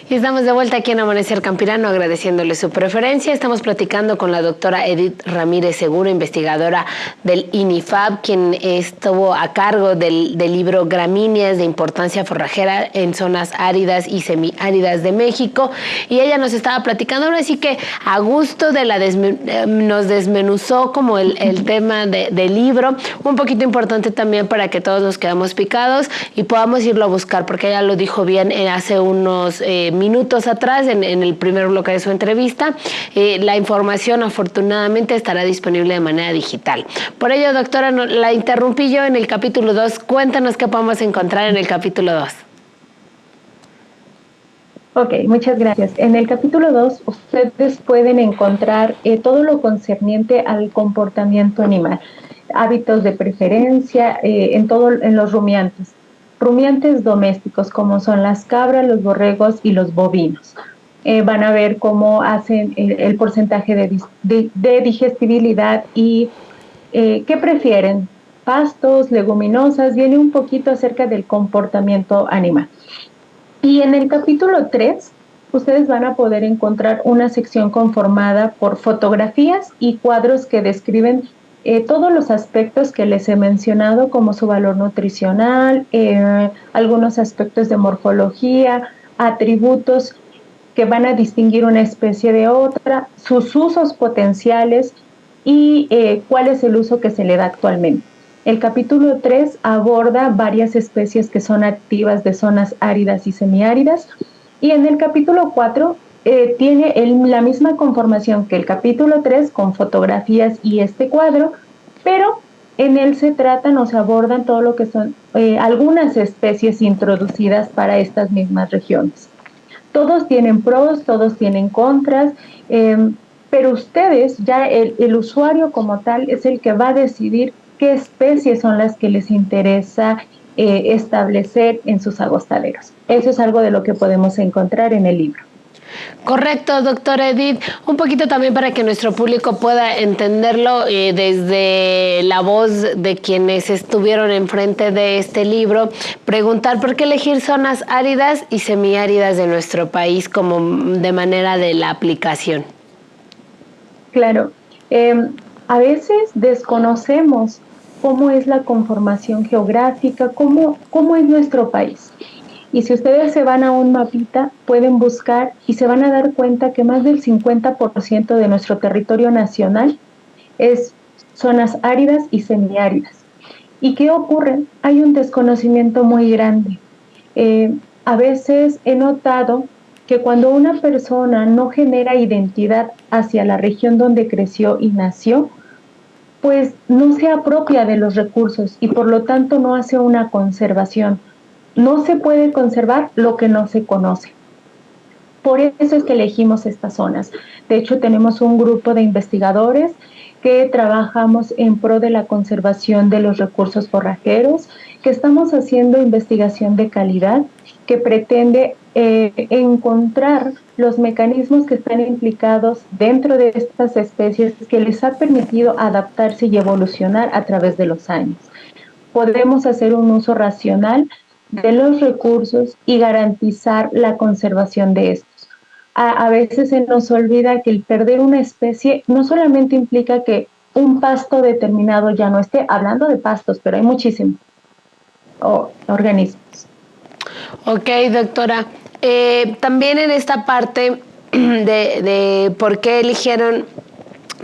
Y estamos de vuelta aquí en Amanecer Campirano, agradeciéndole su preferencia. Estamos platicando con la doctora Edith Ramírez Seguro, investigadora del INIFAP, quien estuvo a cargo del libro Gramíneas de importancia forrajera en zonas áridas y semiáridas de México. Y ella nos estaba platicando, ahora sí que a gusto nos desmenuzó como el tema del libro, un poquito importante también para que todos nos quedamos picados y podamos irlo a buscar, porque ella lo dijo bien hace unos minutos atrás, en el primer bloque de su entrevista. La información afortunadamente estará disponible de manera digital. Por ello, doctora, la interrumpí yo en el capítulo 2. Cuéntanos qué podemos encontrar en el capítulo 2. Ok, muchas gracias. En el capítulo 2 ustedes pueden encontrar todo lo concerniente al comportamiento animal, hábitos de preferencia en los rumiantes domésticos como son las cabras, los borregos y los bovinos. Van a ver cómo hacen el porcentaje de digestibilidad y qué prefieren, pastos, leguminosas, viene un poquito acerca del comportamiento animal. Y en el capítulo 3, ustedes van a poder encontrar una sección conformada por fotografías y cuadros que describen todos los aspectos que les he mencionado, como su valor nutricional, algunos aspectos de morfología, atributos que van a distinguir una especie de otra, sus usos potenciales y cuál es el uso que se le da actualmente. El capítulo 3 aborda varias especies que son nativas de zonas áridas y semiáridas, y en el capítulo 4 tiene la misma conformación que el capítulo 3 con fotografías y este cuadro, pero en él se abordan todo lo que son algunas especies introducidas para estas mismas regiones. Todos tienen pros, todos tienen contras, pero ustedes, ya el usuario como tal, es el que va a decidir qué especies son las que les interesa establecer en sus agostaderos. Eso es algo de lo que podemos encontrar en el libro. Correcto, doctora Edith. Un poquito también para que nuestro público pueda entenderlo desde la voz de quienes estuvieron enfrente de este libro, preguntar por qué elegir zonas áridas y semiáridas de nuestro país como de manera de la aplicación. Claro, a veces desconocemos cómo es la conformación geográfica, cómo es nuestro país. Y si ustedes se van a un mapita, pueden buscar y se van a dar cuenta que más del 50% de nuestro territorio nacional es zonas áridas y semiáridas. ¿Y qué ocurre? Hay un desconocimiento muy grande. A veces he notado que cuando una persona no genera identidad hacia la región donde creció y nació, pues no se apropia de los recursos y por lo tanto no hace una conservación. No se puede conservar lo que no se conoce. Por eso es que elegimos estas zonas. De hecho, tenemos un grupo de investigadores que trabajamos en pro de la conservación de los recursos forrajeros, que estamos haciendo investigación de calidad, que pretende encontrar los mecanismos que están implicados dentro de estas especies que les ha permitido adaptarse y evolucionar a través de los años. Podemos hacer un uso racional de los recursos y garantizar la conservación de estos. A veces se nos olvida que el perder una especie no solamente implica que un pasto determinado ya no esté, hablando de pastos, pero hay muchísimos organismos. Ok, doctora. También en esta parte de por qué eligieron,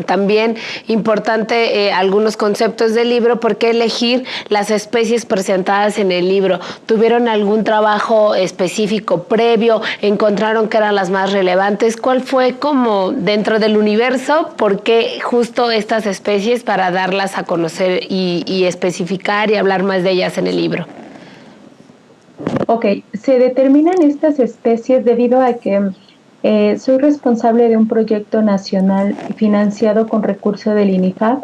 también importante algunos conceptos del libro, por qué elegir las especies presentadas en el libro. ¿Tuvieron algún trabajo específico previo? ¿Encontraron que eran las más relevantes? ¿Cuál fue como dentro del universo? ¿Por qué justo estas especies para darlas a conocer y especificar y hablar más de ellas en el libro? Ok, se determinan estas especies debido a que soy responsable de un proyecto nacional financiado con recursos del INIFAP,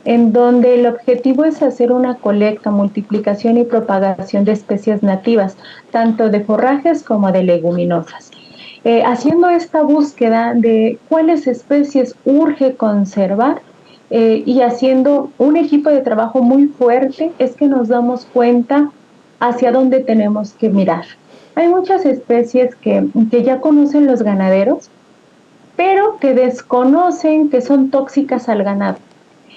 en donde el objetivo es hacer una colecta, multiplicación y propagación de especies nativas, tanto de forrajes como de leguminosas. Haciendo esta búsqueda de cuáles especies urge conservar y haciendo un equipo de trabajo muy fuerte, es que nos damos cuenta hacia dónde tenemos que mirar. Hay muchas especies que ya conocen los ganaderos, pero que desconocen que son tóxicas al ganado.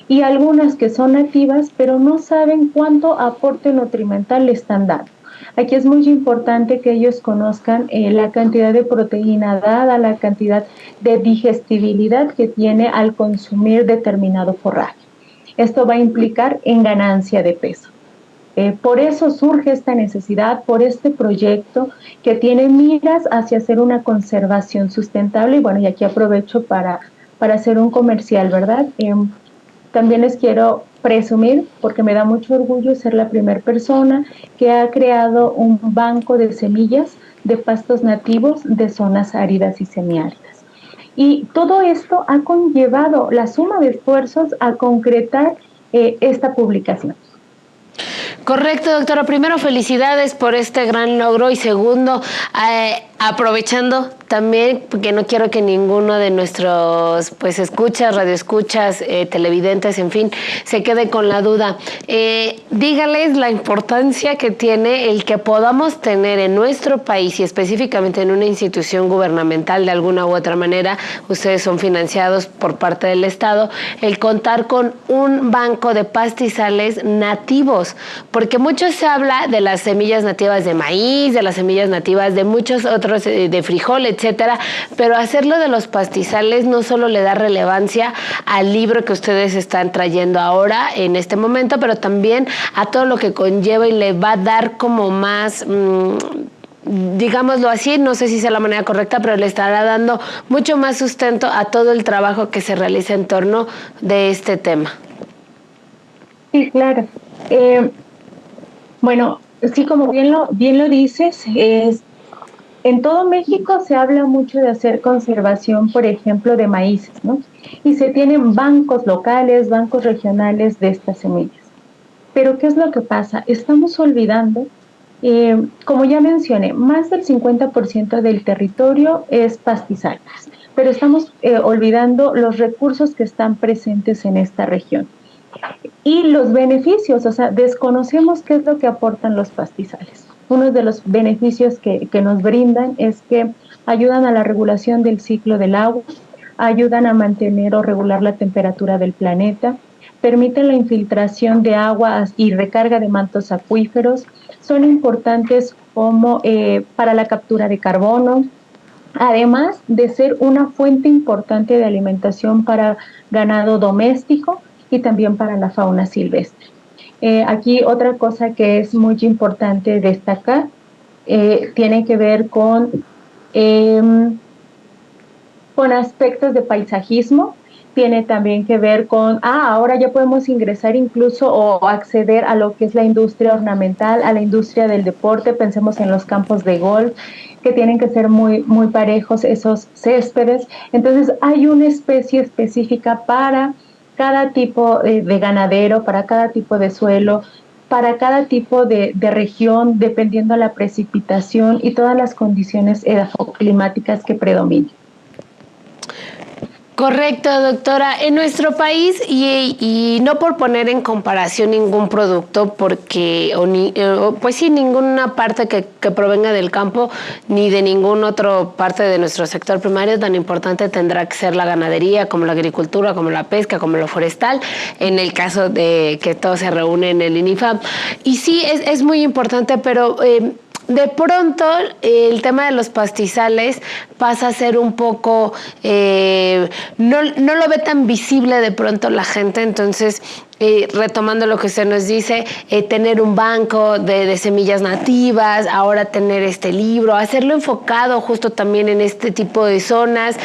Y algunas que son nativas, pero no saben cuánto aporte nutrimental le están dando. Aquí es muy importante que ellos conozcan la cantidad de proteína dada, la cantidad de digestibilidad que tiene al consumir determinado forraje. Esto va a implicar en ganancia de peso. Por eso surge esta necesidad, por este proyecto que tiene miras hacia hacer una conservación sustentable. Y bueno, y aquí aprovecho para hacer un comercial, ¿verdad? También les quiero presumir, porque me da mucho orgullo ser la primera persona que ha creado un banco de semillas de pastos nativos de zonas áridas y semiáridas. Y todo esto ha conllevado la suma de esfuerzos a concretar esta publicación. Correcto, doctora. Primero, felicidades por este gran logro, y segundo, aprovechando también, porque no quiero que ninguno de nuestros escuchas, radioescuchas, televidentes, en fin, se quede con la duda. Dígales la importancia que tiene el que podamos tener en nuestro país, y específicamente en una institución gubernamental de alguna u otra manera, ustedes son financiados por parte del Estado, el contar con un banco de pastizales nativos, porque mucho se habla de las semillas nativas de maíz, de las semillas nativas de muchos otros, de frijol, etcétera, pero hacerlo de los pastizales no solo le da relevancia al libro que ustedes están trayendo ahora en este momento, pero también a todo lo que conlleva, y le va a dar como más, digámoslo así, no sé si sea la manera correcta, pero le estará dando mucho más sustento a todo el trabajo que se realiza en torno de este tema. Sí, claro. Bueno, sí, como bien lo dices, en todo México se habla mucho de hacer conservación, por ejemplo, de maíces, ¿no? Y se tienen bancos locales, bancos regionales de estas semillas. Pero ¿qué es lo que pasa? Estamos olvidando, como ya mencioné, más del 50% del territorio es pastizal, pero estamos olvidando los recursos que están presentes en esta región. Y los beneficios, o sea, desconocemos qué es lo que aportan los pastizales. Uno de los beneficios que nos brindan es que ayudan a la regulación del ciclo del agua, ayudan a mantener o regular la temperatura del planeta, permiten la infiltración de agua y recarga de mantos acuíferos, son importantes como para la captura de carbono, además de ser una fuente importante de alimentación para ganado doméstico y también para la fauna silvestre. Aquí otra cosa que es muy importante destacar tiene que ver con aspectos de paisajismo, tiene también que ver con, ahora ya podemos ingresar incluso o acceder a lo que es la industria ornamental, a la industria del deporte, pensemos en los campos de golf, que tienen que ser muy, muy parejos esos céspedes. Entonces hay una especie específica para cada tipo de ganadero, para cada tipo de suelo, para cada tipo de región, dependiendo de la precipitación y todas las condiciones edafoclimáticas que predominen. Correcto, doctora. En nuestro país, y no por poner en comparación ningún producto, porque pues sí, ninguna parte que provenga del campo ni de ninguna otra parte de nuestro sector primario tan importante tendrá que ser la ganadería, como la agricultura, como la pesca, como lo forestal, en el caso de que todo se reúne en el INIFAP. Y sí, es muy importante, pero de pronto el tema de los pastizales pasa a ser un poco, no lo ve tan visible de pronto la gente. Entonces, retomando lo que usted nos dice, tener un banco de semillas nativas, ahora tener este libro, hacerlo enfocado justo también en este tipo de zonas.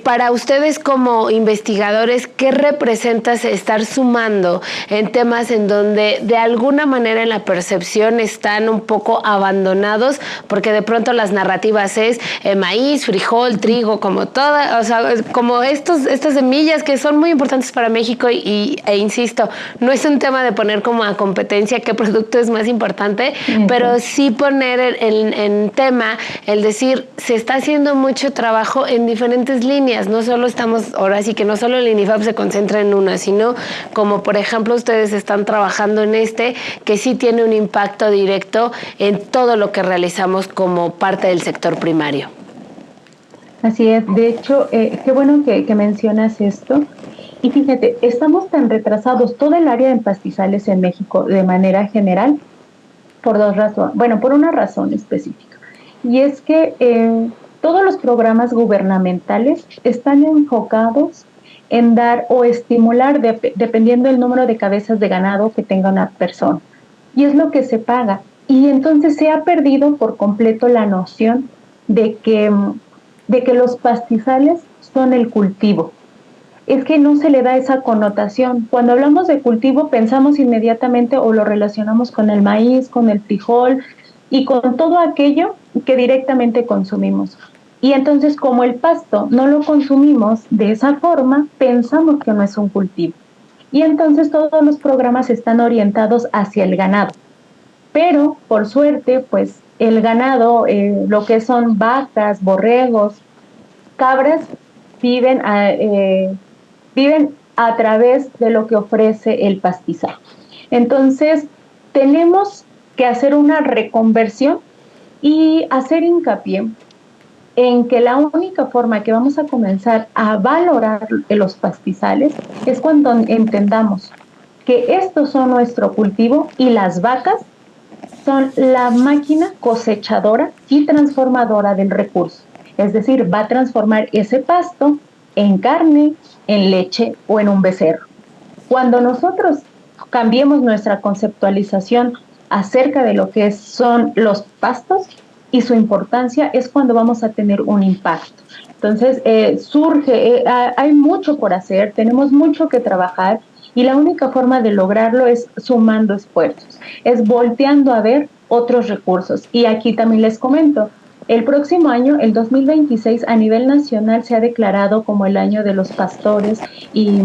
Para ustedes como investigadores, ¿qué representa estar sumando en temas en donde de alguna manera en la percepción están un poco abandonados? Porque de pronto las narrativas es maíz, frijol, trigo, como todas, o sea, como estas semillas que son muy importantes para México e insisto, no es un tema de poner como a competencia qué producto es más importante, pero sí poner en tema el decir, se está haciendo mucho trabajo en diferentes líneas, no solo estamos, ahora sí que no solo el INIFAP se concentra en una, sino como por ejemplo ustedes están trabajando en que sí tiene un impacto directo en todo lo que realizamos como parte del sector primario. Así es, de hecho, qué bueno que mencionas esto. Y fíjate, estamos tan retrasados, todo el área de pastizales en México de manera general, por dos razones. Bueno, por una razón específica. Y es que todos los programas gubernamentales están enfocados en dar o estimular, dependiendo del número de cabezas de ganado que tenga una persona. y es lo que se paga. Y entonces se ha perdido por completo la noción de que los pastizales son el cultivo. Es que no se le da esa connotación. Cuando hablamos de cultivo pensamos inmediatamente o lo relacionamos con el maíz, con el frijol y con todo aquello que directamente consumimos. Y entonces como el pasto no lo consumimos de esa forma, pensamos que no es un cultivo. Y entonces todos los programas están orientados hacia el ganado. Pero por suerte, pues el ganado, lo que son vacas, borregos, cabras, viven a través de lo que ofrece el pastizal. Entonces, tenemos que hacer una reconversión y hacer hincapié en que la única forma que vamos a comenzar a valorar los pastizales es cuando entendamos que estos son nuestro cultivo y las vacas son la máquina cosechadora y transformadora del recurso. Es decir, va a transformar ese pasto en carne, en leche o en un becerro. Cuando nosotros cambiemos nuestra conceptualización acerca de lo que son los pastos y su importancia, es cuando vamos a tener un impacto. Entonces, hay mucho por hacer, tenemos mucho que trabajar y la única forma de lograrlo es sumando esfuerzos, es volteando a ver otros recursos. Y aquí también les comento, el próximo año, el 2026, a nivel nacional se ha declarado como el año de los pastores y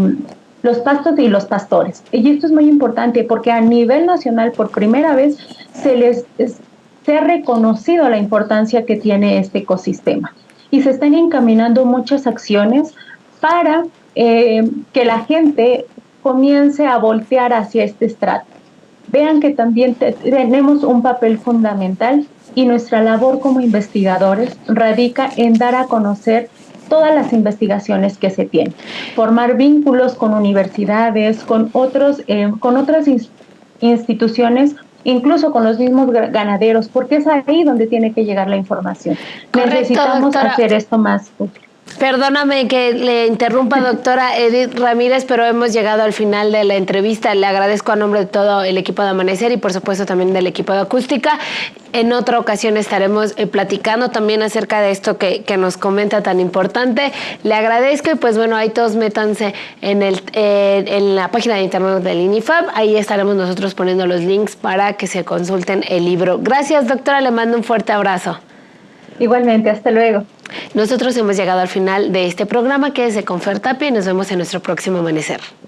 los pastos y los pastores. Y esto es muy importante porque a nivel nacional por primera vez se ha reconocido la importancia que tiene este ecosistema. Y se están encaminando muchas acciones para que la gente comience a voltear hacia este estrato. Vean que también tenemos un papel fundamental y nuestra labor como investigadores radica en dar a conocer todas las investigaciones que se tienen, formar vínculos con universidades, con otras instituciones, incluso con los mismos ganaderos, porque es ahí donde tiene que llegar la información. Correcto, necesitamos doctora. Hacer esto más útil. Perdóname que le interrumpa, doctora Edith Ramírez, pero hemos llegado al final de la entrevista. Le agradezco a nombre de todo el equipo de Amanecer y por supuesto también del equipo de Acústica. En otra ocasión estaremos platicando también acerca de esto que nos comenta tan importante. Le agradezco y pues bueno, ahí todos métanse en la página de internet del INIFAP. Ahí estaremos nosotros poniendo los links para que se consulten el libro. Gracias, doctora, le mando un fuerte abrazo. Igualmente, hasta luego. Nosotros hemos llegado al final de este programa. Quédese con Fer Tapia y nos vemos en nuestro próximo Amanecer.